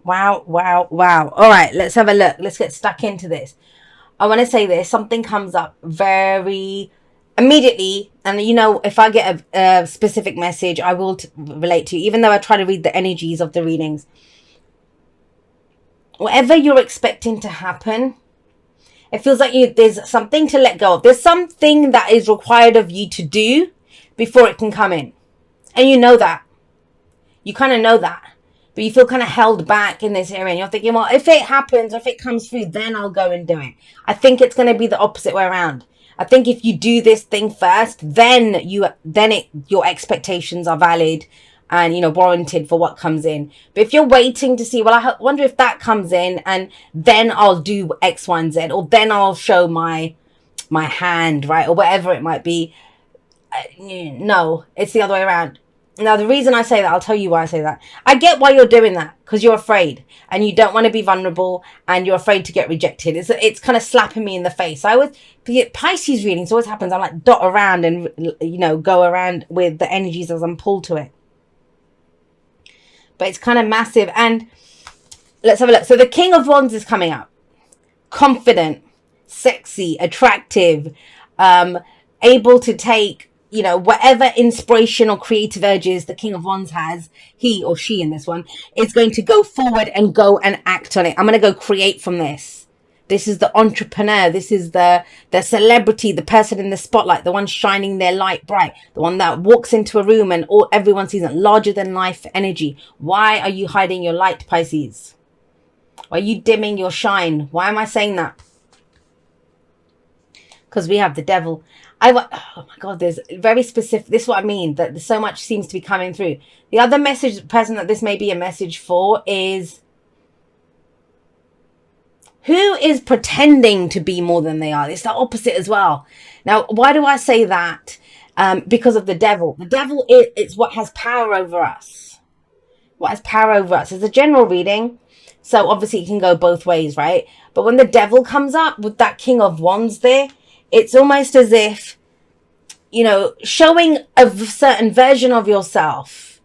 Wow, wow, wow. All right, let's have a look. Let's get stuck into this. I want to say this. Something comes up very immediately. And, if I get a specific message, I will relate to you, even though I try to read the energies of the readings. Whatever you're expecting to happen, it feels like there's something to let go of. There's something that is required of you to do before it can come in. And you know that. You kind of know that. But you feel kind of held back in this area. And you're thinking, well, if it happens, if it comes through, then I'll go and do it. I think it's going to be the opposite way around. I think if you do this thing first, then your expectations are valid and, warranted for what comes in. But if you're waiting to see, well, I wonder if that comes in and then I'll do X, Y, and Z, or then I'll show my hand, right? Or whatever it might be. No, it's the other way around. Now, the reason I say that, I'll tell you why I say that. I get why you're doing that, because you're afraid and you don't want to be vulnerable and you're afraid to get rejected. It's kind of slapping me in the face. I always get Pisces readings, always happens. I'm like dot around and, go around with the energies as I'm pulled to it. But it's kind of massive. And let's have a look. So the King of Wands is coming up. Confident, sexy, attractive, able to take, whatever inspiration or creative urges the King of Wands has, he or she in this one, is going to go forward and go and act on it. I'm going to go create from this. This is the entrepreneur. This is the celebrity, the person in the spotlight, the one shining their light bright, the one that walks into a room and everyone sees it. Larger than life energy. Why are you hiding your light, Pisces? Why are you dimming your shine? Why am I saying that? Because we have the devil. Oh my God, there's very specific. This is what I mean, that so much seems to be coming through. The other person that this may be a message for is who is pretending to be more than they are. It's the opposite as well. Now, why do I say that? Because of the devil. The devil is what has power over us. What has power over us is a general reading. So obviously it can go both ways, right? But when the devil comes up with that King of Wands there, it's almost as if, showing a certain version of yourself.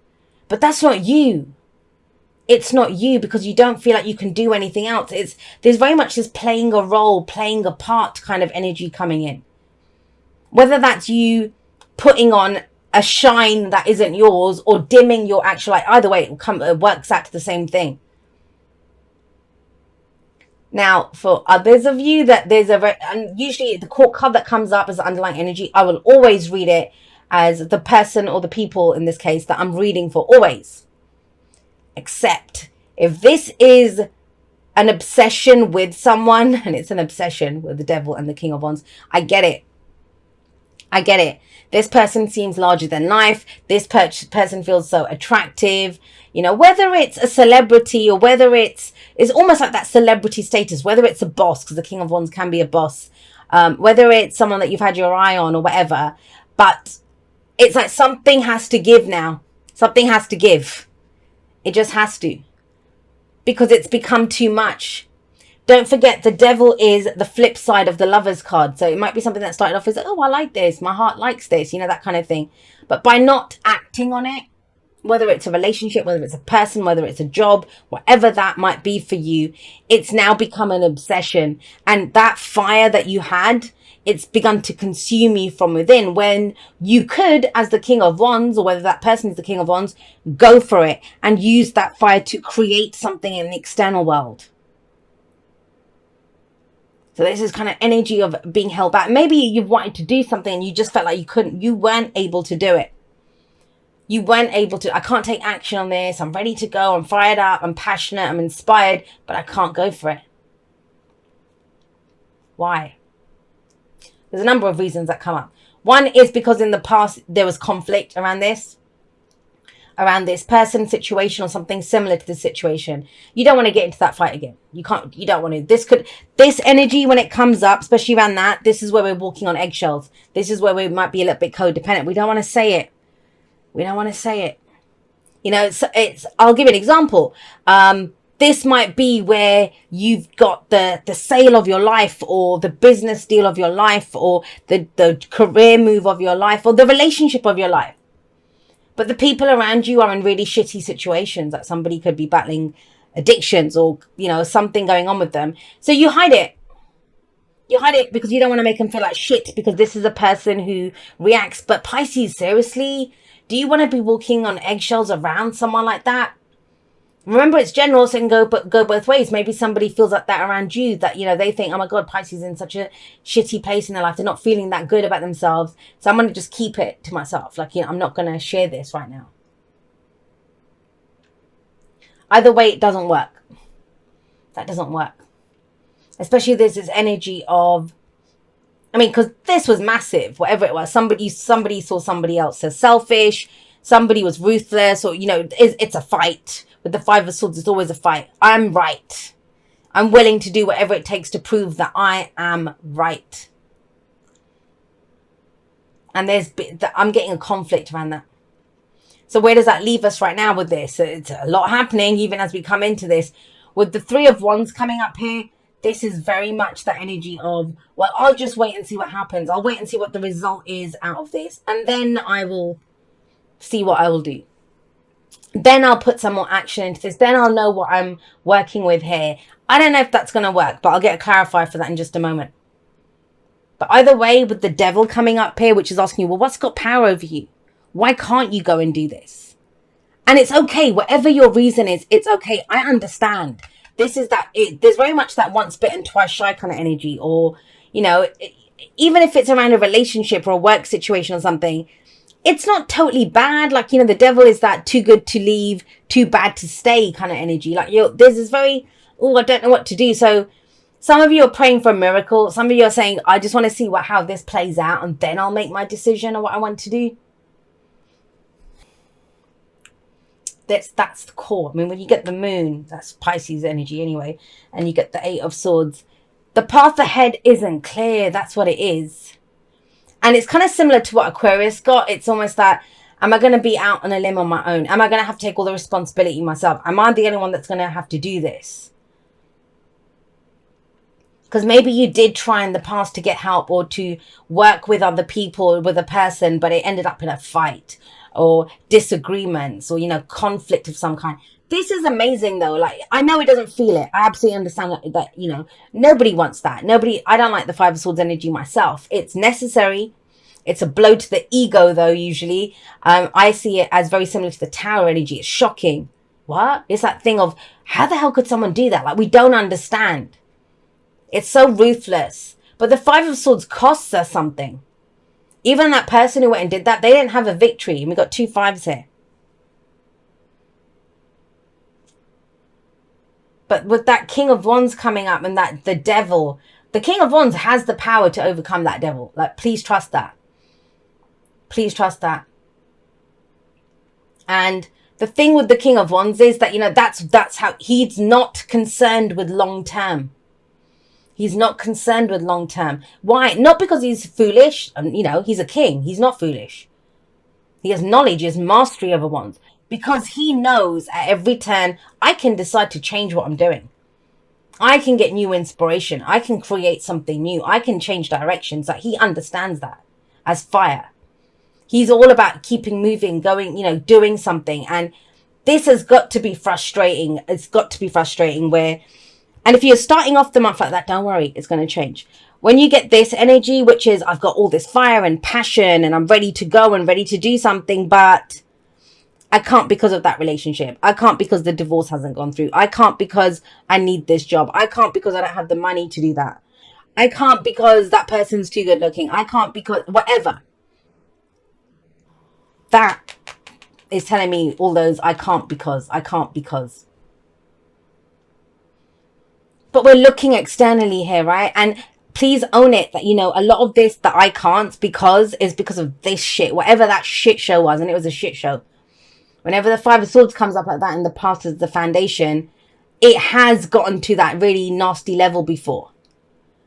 But that's not you. It's not you, because you don't feel like you can do anything else. There's very much this playing a role, playing a part kind of energy coming in. Whether that's you putting on a shine that isn't yours or dimming your actual light. Either way, it works out to the same thing. Now, for others of you that and usually the court card that comes up as the underlying energy, I will always read it as the person or the people in this case that I'm reading for, always. Except if this is an obsession with someone, and it's an obsession with the devil and the King of Wands, I get it. This person seems larger than life. This person feels so attractive. Whether it's a celebrity or whether it's almost like that celebrity status, whether it's a boss, because the King of Wands can be a boss, whether it's someone that you've had your eye on or whatever, but it's like something has to give now. Something has to give. It just has to, because it's become too much. Don't forget, the devil is the flip side of the Lover's card. So it might be something that started off as, oh, I like this. My heart likes this, that kind of thing. But by not acting on it, whether it's a relationship, whether it's a person, whether it's a job, whatever that might be for you, it's now become an obsession. And that fire that you had, it's begun to consume you from within, when you could, as the King of Wands, or whether that person is the King of Wands, go for it and use that fire to create something in the external world. So this is kind of energy of being held back. Maybe you've wanted to do something and you just felt like you weren't able to do it. You weren't able to. I can't take action on this. I'm ready to go. I'm fired up. I'm passionate. I'm inspired, but I can't go for it. Why? There's a number of reasons that come up. One is because in the past there was conflict around this person, situation, or something similar to this situation. You don't want to get into that fight again. You don't want to. This energy, when it comes up, especially around that, this is where we're walking on eggshells. This is where we might be a little bit codependent. We don't want to say it. I'll give you an example. This might be where you've got the sale of your life, or the business deal of your life, or the career move of your life, or the relationship of your life. But the people around you are in really shitty situations. Like somebody could be battling addictions or, you know, something going on with them. So you hide it. You hide it because you don't want to make them feel like shit, because this is a person who reacts. But Pisces, seriously? Do you want to be walking on eggshells around someone like that? Remember, it's general, so it can go both ways. Maybe somebody feels like that around you, that, you know, they think, oh my God, Pisces is in such a shitty place in their life. They're not feeling that good about themselves. So I'm going to just keep it to myself. Like, you know, I'm not going to share this right now. Either way, it doesn't work. That doesn't work. Especially there's this energy of, I mean, because this was massive, whatever it was. Somebody saw somebody else as selfish. Somebody was ruthless, or, you know, it's a fight. With the Five of Swords, it's always a fight. I'm right. I'm willing to do whatever it takes to prove that I am right. And I'm getting a conflict around that. So where does that leave us right now with this? It's a lot happening, even as we come into this. With the Three of Wands coming up here, this is very much that energy of, well, I'll just wait and see what happens. I'll wait and see what the result is out of this. And then I will see what I will do. Then I'll put some more action into this. Then I'll know what I'm working with here. I don't know if that's going to work, but I'll get a clarifier for that in just a moment. But either way, with the Devil coming up here, which is asking you, well, what's got power over you? Why can't you go and do this? And it's okay. Whatever your reason is, it's okay. I understand. This is that, there's very much that once bitten, twice shy kind of energy. Or, you know, even if it's around a relationship or a work situation or something, it's not totally bad. Like, you know, the Devil is that too good to leave, too bad to stay kind of energy. Like, there's this very, oh, I don't know what to do. So some of you are praying for a miracle. Some of you are saying, I just want to see how this plays out, and then I'll make my decision on what I want to do. That's the core. I mean, when you get the Moon, that's Pisces energy anyway, and you get the Eight of Swords, the path ahead isn't clear. That's what it is. And it's kind of similar to what Aquarius got. It's almost that, am I going to be out on a limb on my own? Am I going to have to take all the responsibility myself? Am I the only one that's going to have to do this? Because maybe you did try in the past to get help or to work with other people, with a person, but it ended up in a fight or disagreements or, you know, conflict of some kind. This is amazing though. Like, I know it doesn't feel it. I absolutely understand that, you know, nobody wants that. I don't like the Five of Swords energy myself. It's necessary. It's a blow to the ego though, usually. I see it as very similar to the Tower energy. It's shocking. What? It's that thing of, how the hell could someone do that? Like, we don't understand. It's so ruthless. But the Five of Swords costs us something. Even that person who went and did that, they didn't have a victory. And we got 2 5s here. But with that King of Wands coming up and that the Devil, the King of Wands has the power to overcome that Devil. Like, please trust that. Please trust that. And the thing with the King of Wands is that, you know, that's how he's not concerned with long term. He's not concerned with long term. Why? Not because he's foolish. You know, he's a king. He's not foolish. He has knowledge, he has mastery over wands. Because he knows at every turn, I can decide to change what I'm doing. I can get new inspiration. I can create something new. I can change directions. Like, he understands that as fire. He's all about keeping moving, going, you know, doing something. And this has got to be frustrating. It's got to be frustrating where, and if you're starting off the month like that, don't worry, it's going to change. When you get this energy, which is, I've got all this fire and passion and I'm ready to go and ready to do something, but I can't because of that relationship. I can't because the divorce hasn't gone through. I can't because I need this job. I can't because I don't have the money to do that. I can't because that person's too good looking. I can't because whatever. That is telling me all those I can't because. But we're looking externally here, right? And please own it that, you know, a lot of this that I can't because is because of this shit. Whatever that shit show was, and it was a shit show. Whenever the Five of Swords comes up like that in the past as the foundation, it has gotten to that really nasty level before.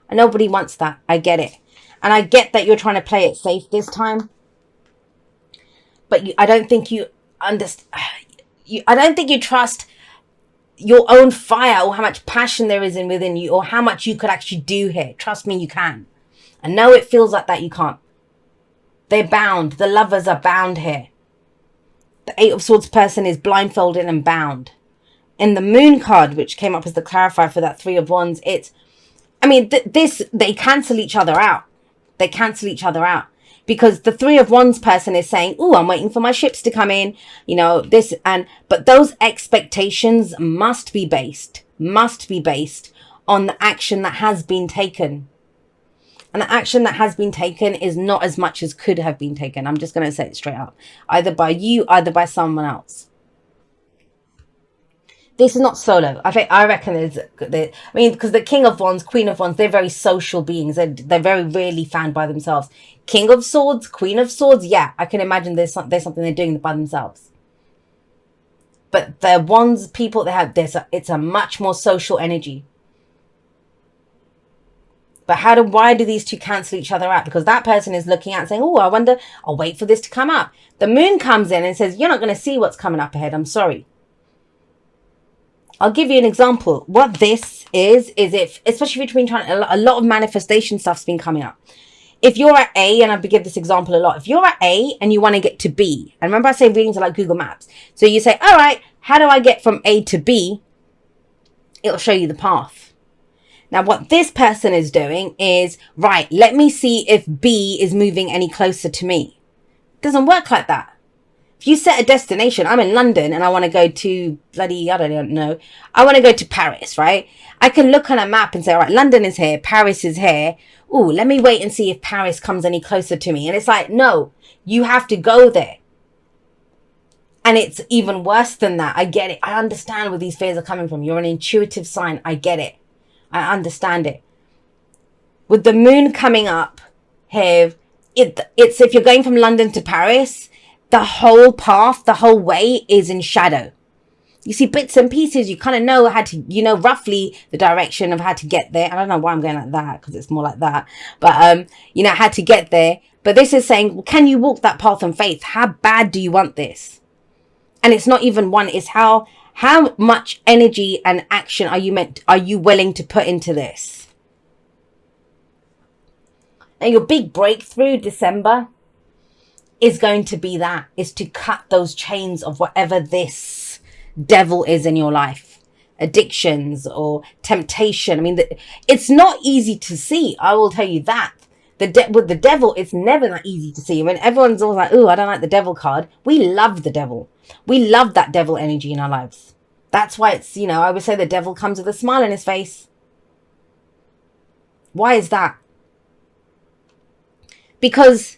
And nobody wants that. I get it. And I get that you're trying to play it safe this time. But I don't think you understand. I don't think you trust your own fire or how much passion there is within you or how much you could actually do here. Trust me, you can. I know it feels like that you can't. They're bound. The lovers are bound here. The Eight of Swords person is blindfolded and bound. in the moon card, which came up as the clarifier for that Three of Wands, it's, I mean, they cancel each other out. They cancel each other out. Because the Three of Wands person is saying, oh, I'm waiting for my ships to come in, you know, this, but those expectations must be based on the action that has been taken. And the action that has been taken is not as much as could have been taken. I'm just going to say it straight up. Either by you, either by someone else. This is not solo. I reckon because the King of Wands, Queen of Wands, they're very social beings. They're very rarely found by themselves. King of Swords, Queen of Swords, yeah, I can imagine there's something they're doing by themselves. But the Wands people, it's a much more social energy. But why do these two cancel each other out? Because that person is looking at saying, oh, I wonder, I'll wait for this to come up. The moon comes in and says, you're not going to see what's coming up ahead. I'm sorry. I'll give you an example. What this is if, especially if you've been trying, a lot of manifestation stuff's been coming up. If you're at A, and I give this example a lot, if you're at A and you want to get to B, and remember I say readings are like Google Maps. So you say, all right, how do I get from A to B? It'll show you the path. Now, what this person is doing is, right, let me see if B is moving any closer to me. It doesn't work like that. If you set a destination, I'm in London and I want to go to bloody, I don't know. I want to go to Paris, right? I can look on a map and say, all right, London is here, Paris is here. Oh, let me wait and see if Paris comes any closer to me. And it's like, no, you have to go there. And it's even worse than that. I get it. I understand where these fears are coming from. You're an intuitive sign. I get it. I understand it. With the moon coming up here, it's if you're going from London to Paris, the whole path, the whole way is in shadow. You see bits and pieces. You kind of know roughly the direction of how to get there. I don't know why I'm going like that, because it's more like that. But, how to get there. But this is saying, well, can you walk that path in faith? How bad do you want this? And it's not even one. It's how much energy and action are you willing to put into this? And your big breakthrough, December, is going to be is to cut those chains of whatever this devil is in your life. Addictions or temptation. I mean, it's not easy to see. I will tell you that. With the devil, it's never that easy to see. I mean, everyone's always like, oh, I don't like the devil card. We love the devil. We love that devil energy in our lives. That's why it's, I would say the devil comes with a smile on his face. Why is that? Because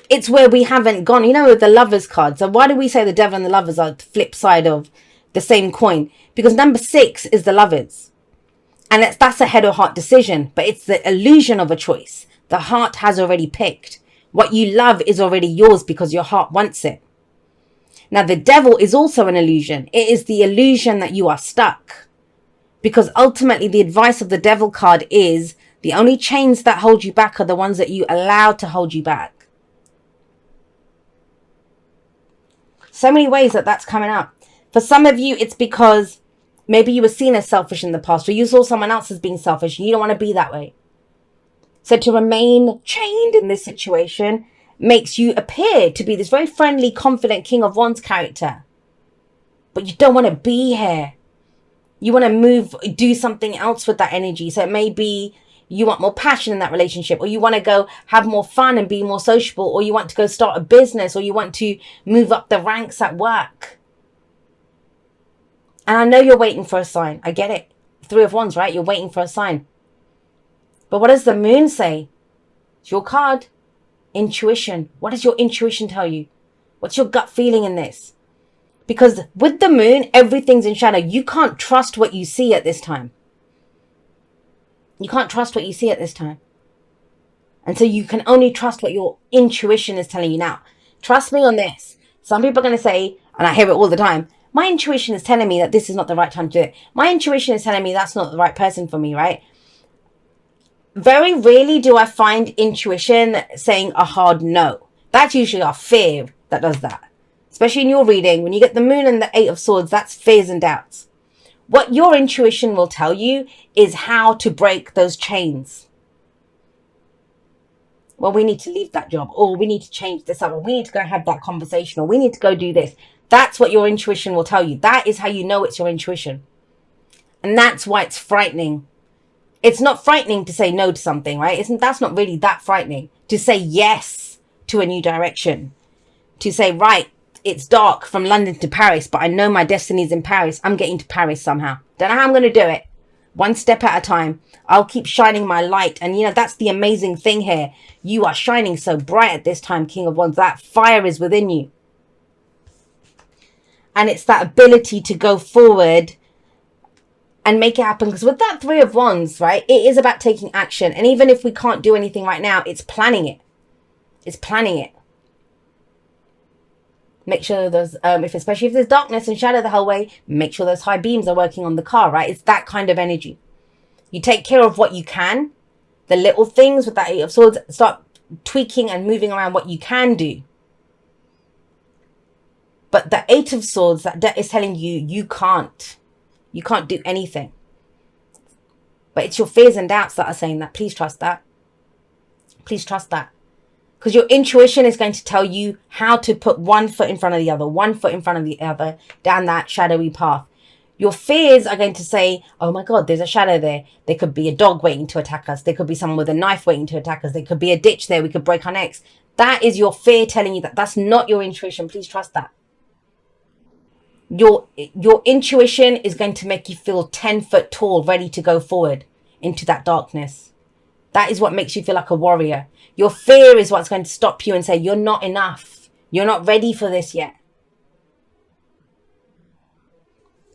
it's where we haven't gone, with the lovers card. So why do we say the devil and the lovers are the flip side of the same coin? Because number 6 is the lovers. And that's a head or heart decision, but it's the illusion of a choice. The heart has already picked. What you love is already yours because your heart wants it. Now, the devil is also an illusion. It is the illusion that you are stuck. Because ultimately, the advice of the devil card is the only chains that hold you back are the ones that you allow to hold you back. So many ways that's coming up. For some of you, it's because maybe you were seen as selfish in the past, or you saw someone else as being selfish and you don't want to be that way. So to remain chained in this situation makes you appear to be this very friendly, confident King of Wands character. But you don't want to be here. You want to do something else with that energy. So it may be you want more passion in that relationship, or you want to go have more fun and be more sociable, or you want to go start a business, or you want to move up the ranks at work. And I know you're waiting for a sign. I get it. Three of Wands, right? You're waiting for a sign. But what does the moon say? It's your card. Intuition. What does your intuition tell you? What's your gut feeling in this? Because with the moon, everything's in shadow. You can't trust what you see at this time. You can't trust what you see at this time. And so you can only trust what your intuition is telling you. Now, trust me on this. Some people are going to say, and I hear it all the time, my intuition is telling me that this is not the right time to do it. My intuition is telling me that's not the right person for me, right? Very rarely do I find intuition saying a hard no. That's usually our fear that does that. Especially in your reading, when you get the moon and the 8 of swords, that's fears and doubts. What your intuition will tell you is how to break those chains. Well, we need to leave that job, or we need to change this up, or we need to go have that conversation, or we need to go do this. That's what your intuition will tell you. That is how you know it's your intuition. And that's why it's frightening. It's not frightening to say no to something, right? That's not really that frightening. To say yes to a new direction. To say, right, it's dark from London to Paris, but I know my destiny is in Paris. I'm getting to Paris somehow. Don't know how I'm going to do it. One step at a time. I'll keep shining my light. And, you know, that's the amazing thing here. You are shining so bright at this time, King of Wands. That fire is within you. And it's that ability to go forward and make it happen. Because with that Three of Wands, right, it is about taking action. And even if we can't do anything right now, it's planning it. It's planning it. Make sure there's, especially if there's darkness and shadow the whole way, make sure those high beams are working on the car, right? It's that kind of energy. You take care of what you can. The little things with that Eight of Swords, start tweaking and moving around what you can do. But the Eight of Swords, that is telling you, you can't. You can't do anything. But it's your fears and doubts that are saying that. Please trust that. Please trust that. Because your intuition is going to tell you how to put one foot in front of the other, one foot in front of the other, down that shadowy path. Your fears are going to say, oh my God, there's a shadow there. There could be a dog waiting to attack us. There could be someone with a knife waiting to attack us. There could be a ditch there. We could break our necks. That is your fear telling you that. That's not your intuition. Please trust that. Your intuition is going to make you feel 10 foot tall, ready to go forward into that darkness. That is what makes you feel like a warrior. Your fear is what's going to stop you and say, you're not enough. You're not ready for this yet.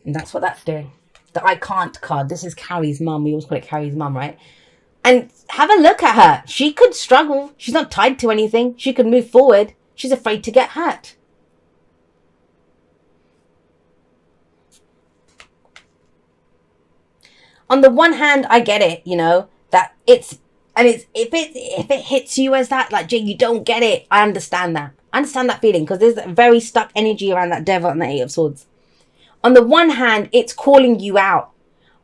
And that's what that's doing. The I can't card. This is Carrie's mum. We always call it Carrie's mum, right? And have a look at her. She could struggle. She's not tied to anything. She could move forward. She's afraid to get hurt. On the one hand, I get it, you know, that if it hits you as that, like, Jay, you don't get it. I understand that. I understand that feeling because there's a very stuck energy around that Devil and the Eight of Swords. On the one hand, it's calling you out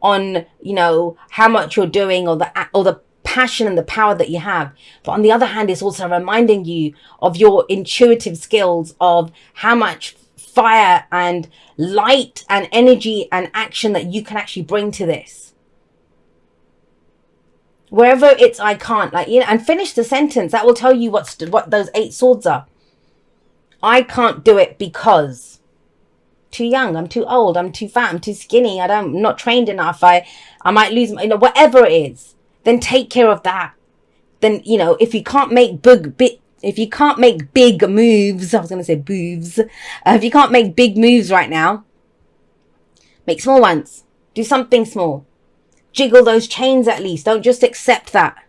on, you know, how much you're doing or the passion and the power that you have. But on the other hand, it's also reminding you of your intuitive skills, of how much fire and light and energy and action that you can actually bring to this. Wherever it's I can't, like, you know, and finish the sentence. That will tell you what those 8 swords are. I can't do it because too young, I'm too old, I'm too fat, I'm too skinny, I'm not trained enough, I might lose, you know, whatever it is. Then take care of that. Then, you know, if you can't make big moves, I was going to say boobs. If you can't make big moves right now, make small ones. Do something small. Jiggle those chains at least. Don't just accept that.